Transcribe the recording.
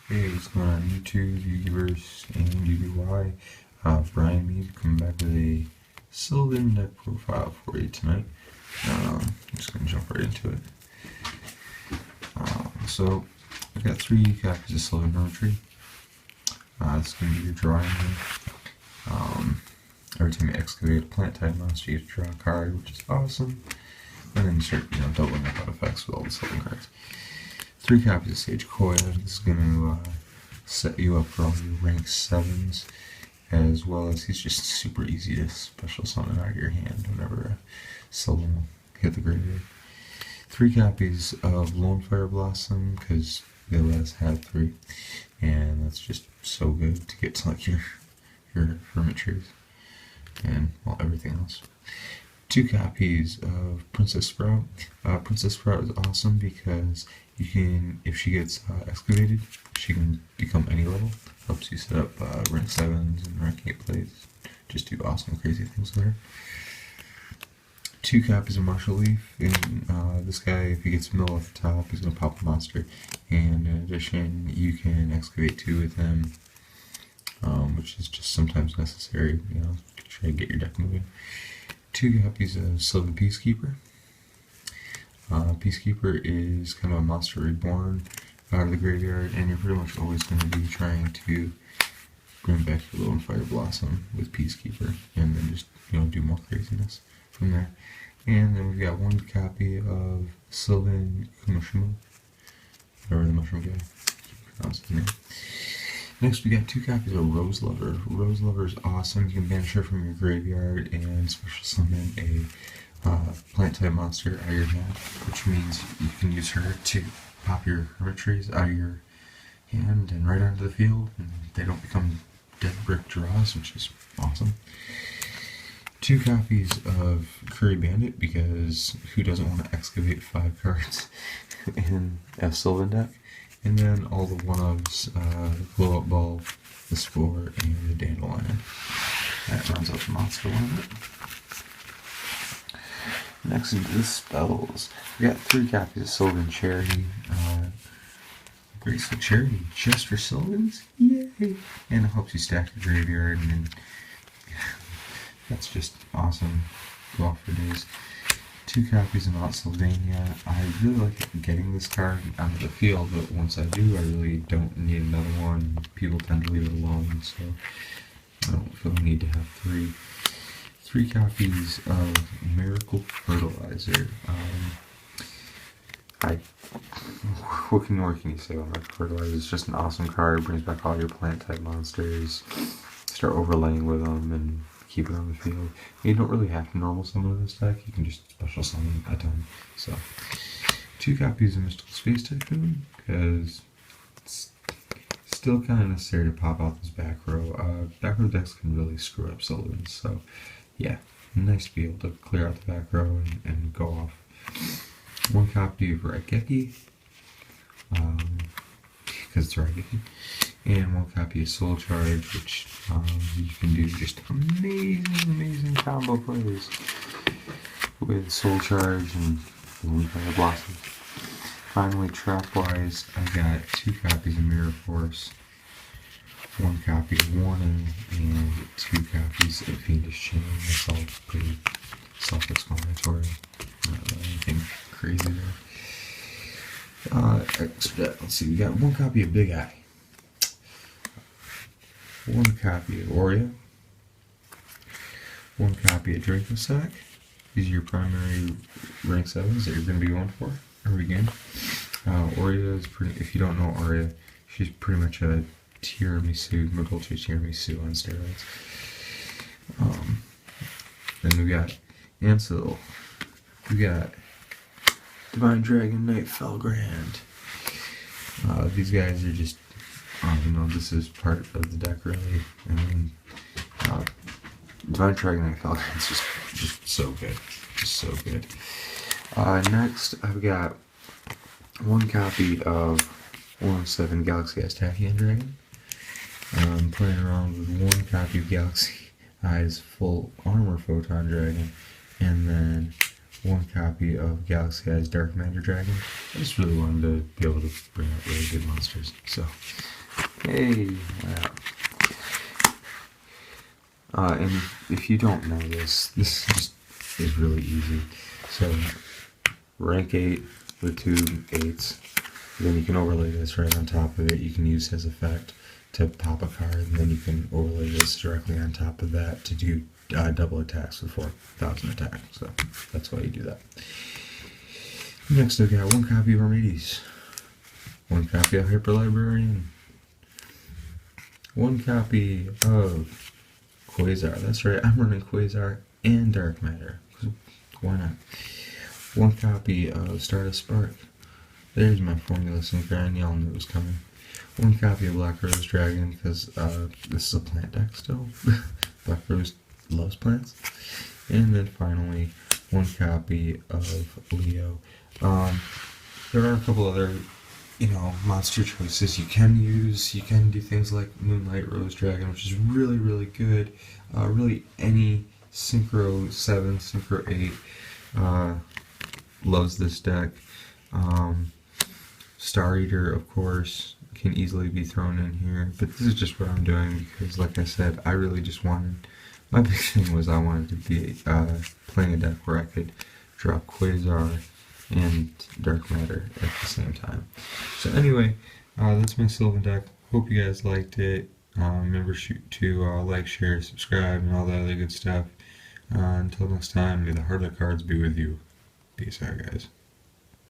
Hey, what's going on YouTube, Yugiverse, and Yugioh? Brian Mead coming back with a Sylvan deck profile for you tonight. I'm just going to jump right into it. So, I've got 3 copies of Sylvan Hermitry. This is going to be your drawing. Every time you excavate a plant type monster, you get to draw a card, which is awesome. And then you start, doubling up on effects with all the Sylvan cards. 3 copies of Sage Koya. This is going to set you up for all your rank 7s, as well as he's just super easy to special summon out of your hand whenever a Sylvan will hit the graveyard. 3 copies of Lone Fire Blossom, because they let us have 3, and that's just so good to get to like your hermit trees and everything else. 2 copies of Princess Sprout. Princess Sprout is awesome because you can, if she gets excavated, she can become any level. Helps you set up rank 7s and rank 8 plays. Just do awesome, crazy things with her. 2 copies of Martial Leaf. And this guy, if he gets middle at the top, he's going to pop a monster. And in addition, you can excavate 2 with him, which is just sometimes necessary, to try to get your deck moving. 2 copies of Sylvan Peacekeeper. Peacekeeper is kind of a monster reborn out of the graveyard, and you're pretty much always going to be trying to bring back your Lone Fire Blossom with Peacekeeper, and then just do more craziness from there. And then we've got 1 copy of Sylvan Kumashimo, whatever the mushroom guy pronounce his name. Next, we got 2 copies of Rose Lover. Rose Lover is awesome. You can banish her from your graveyard and special summon a plant type monster out of your hand, which means you can use her to pop your hermit trees out of your hand and right onto the field, and they don't become dead brick draws, which is awesome. 2 copies of Curry Bandit, because who doesn't want to excavate 5 cards in a Sylvan deck? And then all the one-ofs, Blow Up Ball, the Spore, and the Dandelion. That rounds out the monster line. Next into the spells, we got 3 copies of Sylvan Charity. Graceful Charity just for Sylvans? Yay! And it helps you stack your graveyard, and that's just awesome. Go off for days. 2 copies of Mount Sylvania. I really like getting this card onto the field, but once I do, I really don't need another one. People tend to leave it alone, so I don't feel the need to have 3. 3 copies of Miracle Fertilizer. What can you say about Miracle Fertilizer? It's just an awesome card. Brings back all your plant type monsters. Start overlaying with them and keep it on the field. You don't really have to normal summon this deck. You can just special summon a ton. So, 2 copies of Mystical Space Typhoon, because it's still kind of necessary to pop out this back row. Back row decks can really screw up Sylvans, so yeah, nice to be able to clear out the back row and go off. 1 copy of Raigeki, because it's Raigeki, and 1 copy of Soul Charge, which you can do just amazing combo plays with Soul Charge and Lone Fire Blossom. Finally, trap-wise, I got 2 copies of Mirror Force, 1 copy of Warning, and 2 copies of Fiendish Chain. That's all pretty self-explanatory. Not really anything crazy there. Let's see, we got 1 copy of Big Eye, 1 copy of Aurea, 1 copy of Dracosac. These are your primary rank 7s that you're going to be going for every game. Aurea is pretty, if you don't know Aurea, she's pretty much a tiramisu, Madolce tiramisu on steroids. Then we got Ansel. We got Divine Dragon Knight Felgrand. These guys are just, this is part of the deck really. I mean, Divine Dragon Knight Felgrand is just so good. Just so good. Next, I've got 1 copy of 107 Galaxy Eyes Tachyon Dragon. I'm playing around with 1 copy of Galaxy Eyes Full Armor Photon Dragon, and then 1 copy of Galaxy Eyes Dark Matter Dragon. I just really wanted to be able to bring out really good monsters. So, Hey! And if you don't know this just is really easy. So, rank 8 with 2 8s. Then you can overlay this right on top of it. You can use his effect to pop a card, and then you can overlay this directly on top of that to do double attacks with 4,000 attack. So that's why you do that. Next, I got 1 copy of Mead, 1 copy of Hyper Librarian, 1 copy of Quasar. That's right, I'm running Quasar and Dark Matter. Why not? 1 copy of Stardust Spark. There's my Formula Synchron, y'all knew it was coming. 1 copy of Black Rose Dragon, because this is a plant deck still. Black Rose loves plants. And then finally, 1 copy of Leo. There are a couple other, monster choices you can use. You can do things like Moonlight Rose Dragon, which is really, really good. Really, any Synchro 7, Synchro 8 loves this deck. Star Eater, of course, can easily be thrown in here, but this is just what I'm doing because, like I said, I really just wanted, my big thing was I wanted to be playing a deck where I could drop Quasar and Dark Matter at the same time. So anyway, that's my Sylvan deck. Hope you guys liked it. Remember to like, share, subscribe, and all that other good stuff. Until next time, may the heart of the cards be with you. Peace out, guys.